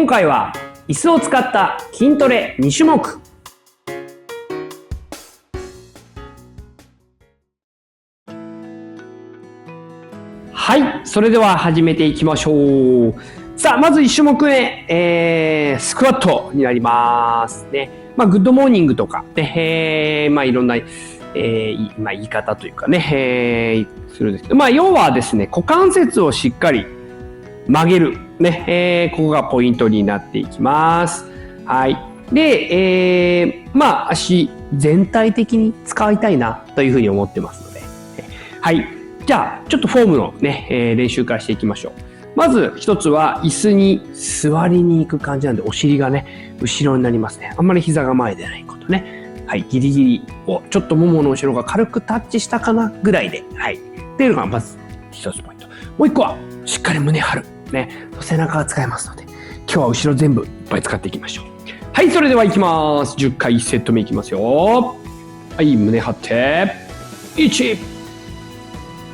今回は椅子を使った筋トレ2種目。はい、それでは始めていきましょう。さあ、まず1種目目、スクワットになりますね。グッドモーニングとかで、いろんな、言い方というかね、するんですけど、要はですね、股関節をしっかり曲げるね、ここがポイントになっていきます。はい。で、足全体的に使いたいなというふうに思ってますので、はい。じゃあちょっとフォームのね、練習からしていきましょう。まず一つは椅子に座りに行く感じなんで、お尻がね後ろになりますね。あんまり膝が前でないことね。はい、ギリギリをちょっとももの後ろが軽くタッチしたかなぐらいで、はい。っていうのがまず一つポイント。もう一個はしっかり胸張るね。背中が使えますので、今日は後ろ全部いっぱい使っていきましょう。はい、それではいきます。10回1セット目いきますよ。はい、胸張って1、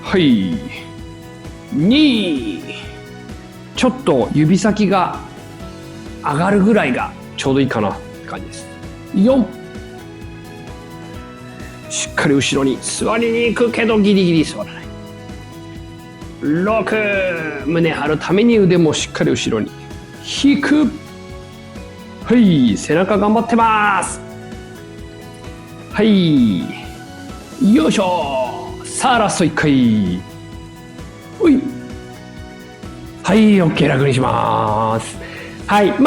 はい、2、ちょっと指先が上がるぐらいがちょうどいいかなって感じです。4、しっかり後ろに座りに行くけどギリギリ座らない。6、胸張るために腕もしっかり後ろに引く。はい、背中頑張ってます。はい、よいしょ。さあラスト1回。おい、はい、 OK、 楽にします。はい、下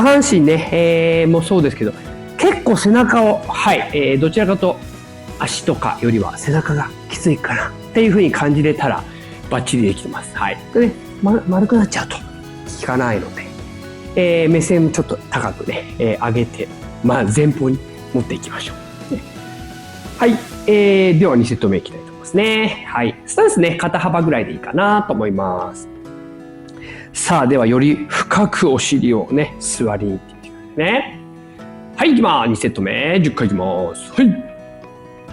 半身ね、もそうですけど、結構背中を、はい、どちらかと足とかよりは背中がきついかなっていう風に感じれたらバッチリできてます。はい。で、丸くなっちゃうと効かないので、目線ちょっと高くね、上げて、前方に持っていきましょう。はい、では2セット目いきたいと思いますね。はい。スタンスね、肩幅ぐらいでいいかなと思います。さあ、ではより深くお尻をね、座りにいっていってくださいね。はい、いきます。2セット目、10回いきます。はい。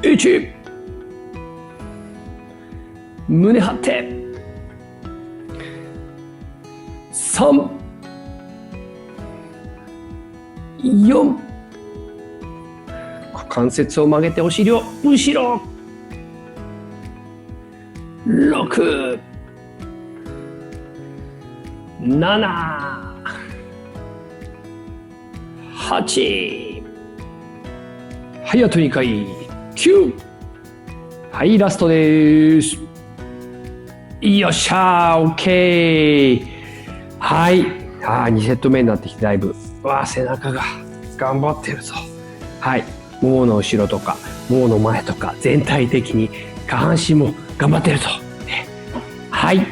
1、胸張って、3、4、股関節を曲げてお尻を後ろ、6、7、8、はい、あと2回、9、はい、ラストです。よっしゃー、 OK。 はい、2セット目になってきて、だいぶ背中が頑張ってるぞ。はい、ももの後ろとかももの前とか全体的に下半身も頑張ってるぞ、ね。はい、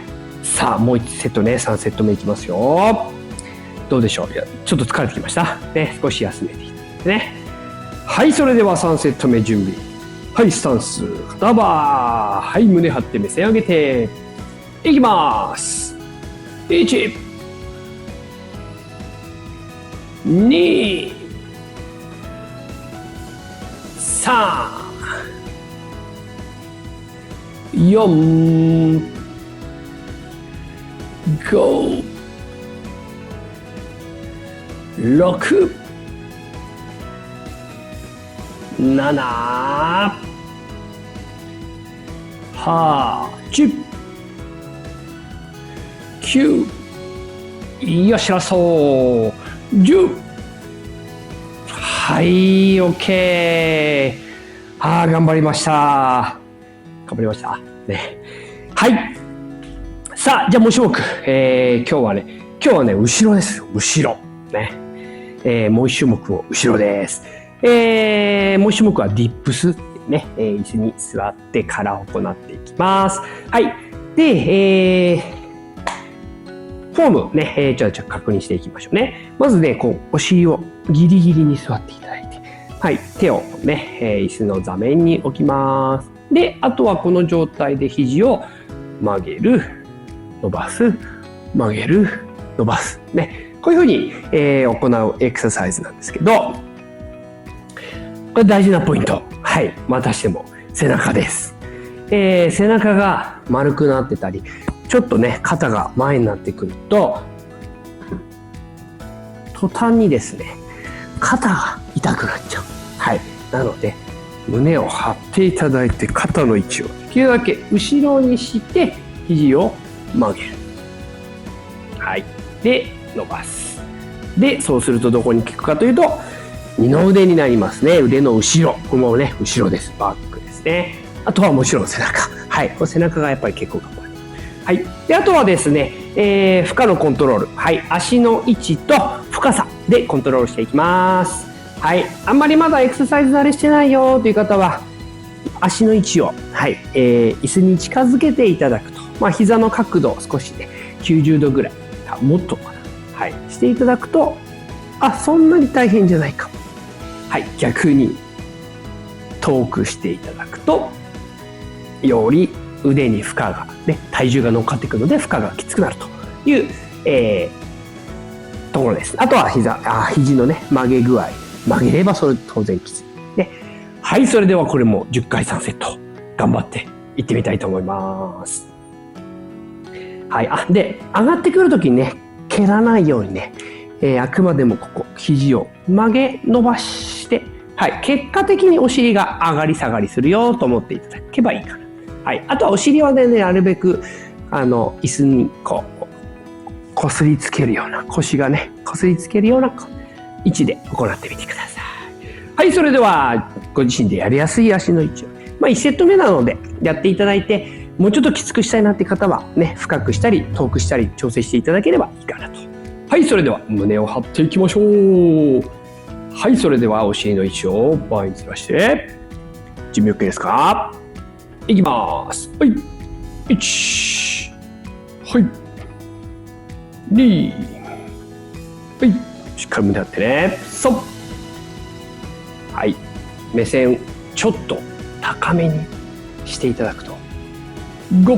さあもう1セットね、3セット目いきますよ。どうでしょう。ちょっと疲れてきましたね。少し休めていってね。はい、それでは3セット目準備。はい、スタンス肩幅、はい、胸張って目線上げていきます。1、2、3、4、5、6、7、8、9、よっしゃ、そう、10。はい、 OK。 頑張りました。頑張りましたね。はい、さあじゃあもう一種目、今日はね後ろですよ。後ろね、もう一種目を後ろです。もう一種目はディップスね、椅子に座ってから行っていきます。はい。で、フォームね、ちょっと確認していきましょうね。まずね、お尻をギリギリに座っていただいて、はい、手をね、椅子の座面に置きます。で、あとはこの状態で肘を曲げる、伸ばす、曲げる、伸ばすね。こういうふうに、行うエクササイズなんですけど、これ大事なポイント。はい、またしても背中です。背中が丸くなってたり、ちょっとね肩が前になってくると途端にですね、肩が痛くなっちゃう。はい。なので、胸を張っていただいて、肩の位置をできるだけ後ろにして、肘を曲げる。はい。で、伸ばす。で、そうするとどこに効くかというと、二の腕になりますね。腕の後ろ。これもね、後ろです。バックですね。あとはもちろん背中。はい。これ背中がやっぱり結構頑張る。はい。で、あとはですね、負荷のコントロール。はい。足の位置と深さでコントロールしていきます。はい。あんまりまだエクササイズ慣れしてないよという方は、足の位置を、はい、椅子に近づけていただくと。まあ、膝の角度を少しね、90度ぐらい。もっとかな。はい。していただくと、そんなに大変じゃないかも。はい。逆に、遠くしていただくと、より腕に負荷が、ね、体重が乗っかってくるので負荷がきつくなるという、ところです。あとは肘のね、曲げ具合。曲げればそれ当然きつい。ね。はい、それではこれも10回3セット頑張っていってみたいと思います。はい。で、上がってくるときにね、蹴らないようにね、あくまでもここ、肘を曲げ伸ばして、はい。結果的にお尻が上がり下がりするよと思っていただけばいいかな。はい。あとはお尻はね、なるべく、椅子にこすりつけるような、腰がね、こすりつけるような位置で行ってみてください。はい。それでは、ご自身でやりやすい足の位置を。1セット目なので、やっていただいて、もうちょっときつくしたいなって方は、ね、深くしたり、遠くしたり、調整していただければいいかなと。はい。それでは、胸を張っていきましょう。はい。それでは、お尻の位置を前にずらして、準備 OK ですか？いきます。はい。1。はい。2。はい。しっかり胸張ってね。3。はい。目線ちょっと高めにしていただくと。5。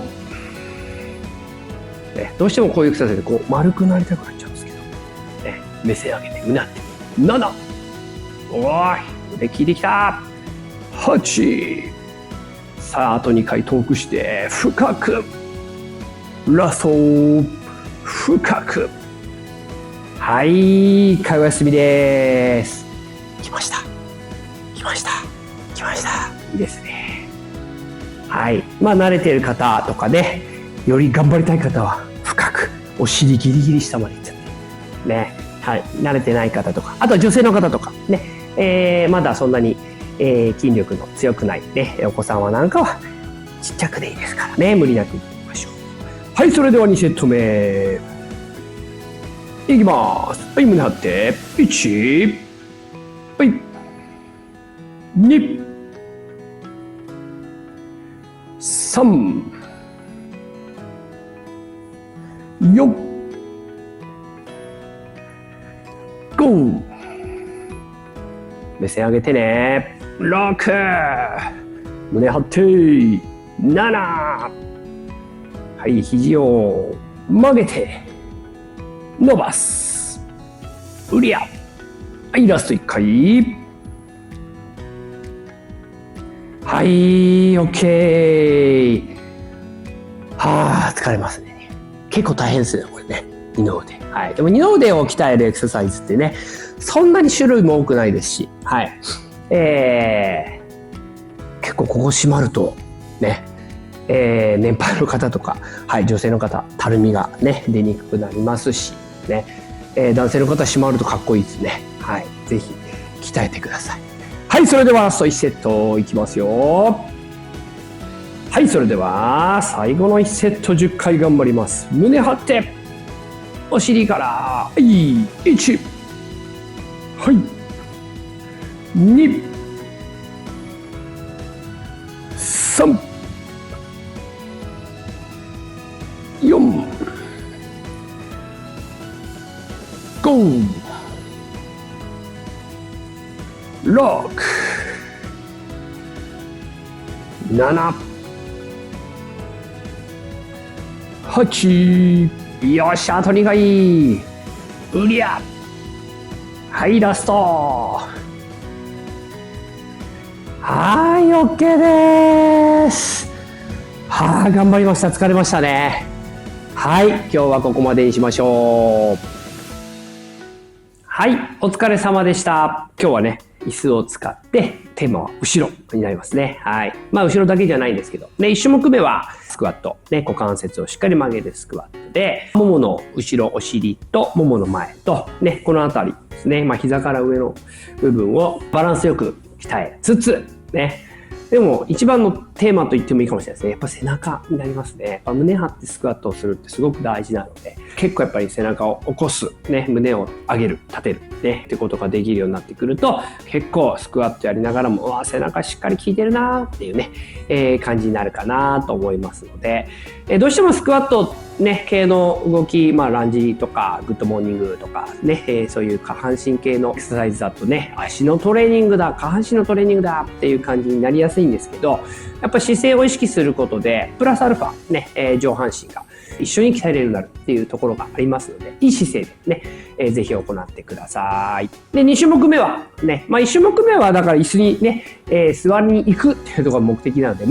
ね、どうしてもこういうエクササイズで丸くなりたくなっちゃうんですけど、ね、目線上げて胸張って。7。おーい。腕効いてきた。8。さあ、あと2回遠くして、深く。ラスト。深く。はい。一回お休みです。来ました。来ました。来ました。いいですね。はい。慣れている方とかね、より頑張りたい方は、深く、お尻ギリギリ下までいっちゃって。ね。はい。慣れてない方とか、あとは女性の方とか、ね。まだそんなに、筋力の強くない、ね、お子さんはなんかは、ちっちゃくでいいですからね。無理なくいってみましょう。はい。それでは2セット目。いきます。はい。胸張って。1。はい。2。3。4。5。目線上げてね。6。胸張って。7。はい。肘を曲げて伸ばす。うりゃ。はい。ラスト1回。はい、OK。疲れますね。結構大変ですね、これね。二の腕。はい。でも二の腕を鍛えるエクササイズってね、そんなに種類も多くないですし、はい。結構ここ締まると、ね、年配の方とか、はい、女性の方、たるみがね、出にくくなりますし、ね、男性の方締まるとかっこいいですね。はい。ぜひ、鍛えてください。はい、それではラスト1セットいきますよ。はい、それでは最後の1セット10回頑張ります。胸張ってお尻から、はい、1、はい、2、3、4、5、6、7、8、よっしゃ、あと2回。うりゃ。はい、ラスト。はい、OK です。頑張りました。疲れましたね。はい、今日はここまでにしましょう。はい。はい、お疲れ様でした。今日はね、椅子を使ってテーマは後ろになりますね。はい。後ろだけじゃないんですけど、1種目目はスクワット。股関節をしっかり曲げるスクワットで、ももの後ろ、お尻とももの前と、このあたりですね、膝から上の部分をバランスよく鍛えつつ、でも一番のテーマと言ってもいいかもしれないですね。やっぱ背中になりますね。胸張ってスクワットをするってすごく大事なので、結構やっぱり背中を起こす、胸を上げる、立てる、ってことができるようになってくると、結構スクワットやりながらも、背中しっかり効いてるなーっていう感じになるかなと思いますので、どうしてもスクワット系の動き、ランジとかグッドモーニングとかそういう下半身系のエクササイズだと足のトレーニングだ、下半身のトレーニングだっていう感じになりやすいんですけど、やっぱ姿勢を意識することでプラスアルファ上半身が一緒に鍛えれるようになるっていうところがありますので、いい姿勢でぜひ行ってください。で、2種目目は1種目目はだから椅子に座りに行くっていうところが目的なので、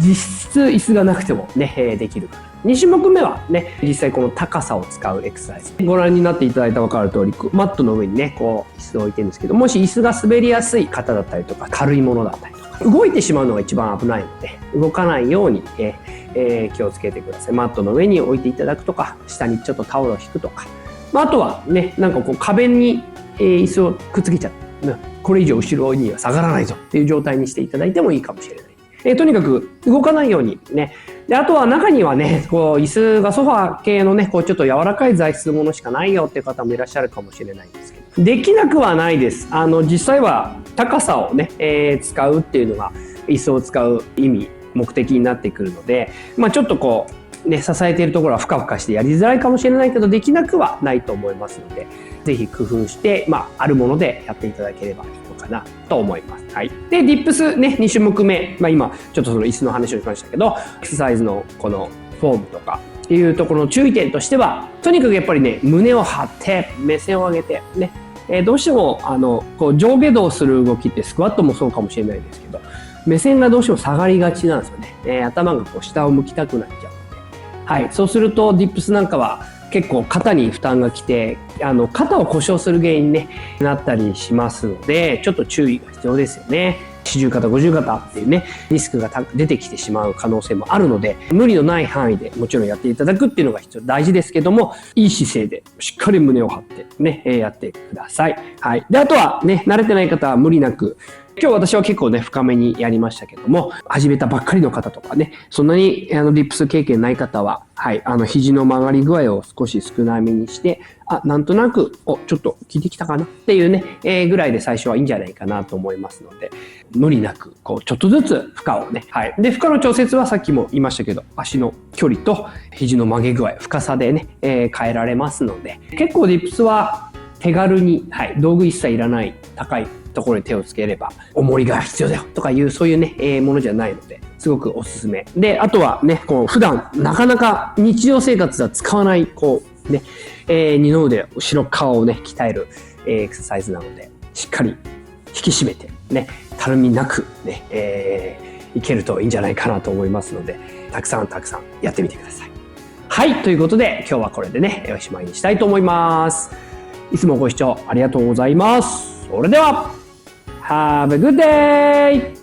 実質椅子がなくてもできるから。2種目目は実際この高さを使うエクササイズ。ご覧になっていただいたら分かる通り、マットの上にこう椅子を置いてるんですけど、もし椅子が滑りやすい方だったりとか、軽いものだったりとか、動いてしまうのが一番危ないので、動かないように気をつけてください。マットの上に置いていただくとか、下にちょっとタオルを引くとか、あとはなんかこう壁に椅子をくっつけちゃって、これ以上後ろには下がらないぞっていう状態にしていただいてもいいかもしれない。とにかく動かないようにで、あとは中にはこう椅子がソファー系のこうちょっと柔らかい材質のものしかないよっていう方もいらっしゃるかもしれないんですけど、できなくはないです。実際は高さを使うっていうのが椅子を使う意味、目的になってくるので、ちょっとこう支えているところはふかふかしてやりづらいかもしれないけど、できなくはないと思いますので、ぜひ工夫して、あるものでやっていただければいいのかなと思います。はい。で、ディップス2種目目。今、ちょっとその椅子の話をしましたけど、エクササイズのこのフォームとかっていうところの注意点としては、とにかくやっぱり胸を張って、目線を上げて、どうしても、こう上下動する動きってスクワットもそうかもしれないですけど、目線がどうしても下がりがちなんですよね。頭がこう下を向きたくなっちゃうので。はい。そうすると、ディップスなんかは、結構肩に負担がきて、肩を故障する原因になったりしますので、ちょっと注意が必要ですよね。四十肩、五十肩っていうリスクが出てきてしまう可能性もあるので、無理のない範囲でもちろんやっていただくっていうのが大事ですけども、いい姿勢でしっかり胸を張ってやってください。はい。で、あとは慣れてない方は無理なく、今日私は結構深めにやりましたけども、始めたばっかりの方とかそんなにディップス経験ない方は、はい、肘の曲がり具合を少し少なめにして、なんとなく、ちょっと効いてきたかなっていうぐらいで最初はいいんじゃないかなと思いますので、無理なく、ちょっとずつ負荷をはい。で、負荷の調節はさっきも言いましたけど、足の距離と肘の曲げ具合、深さで変えられますので、結構ディップスは手軽に、はい、道具一切いらない高いところに手をつければ重りが必要だよとかいうそういうものじゃないのですごくおすすめで、あとはこう普段なかなか日常生活では使わない二の腕後ろ側を鍛えるエクササイズなので、しっかり引き締めてたるみなくいけるといいんじゃないかなと思いますので、たくさんやってみてください。はい、ということで今日はこれでおしまいにしたいと思います。いつもご視聴ありがとうございます。それではHave a good day!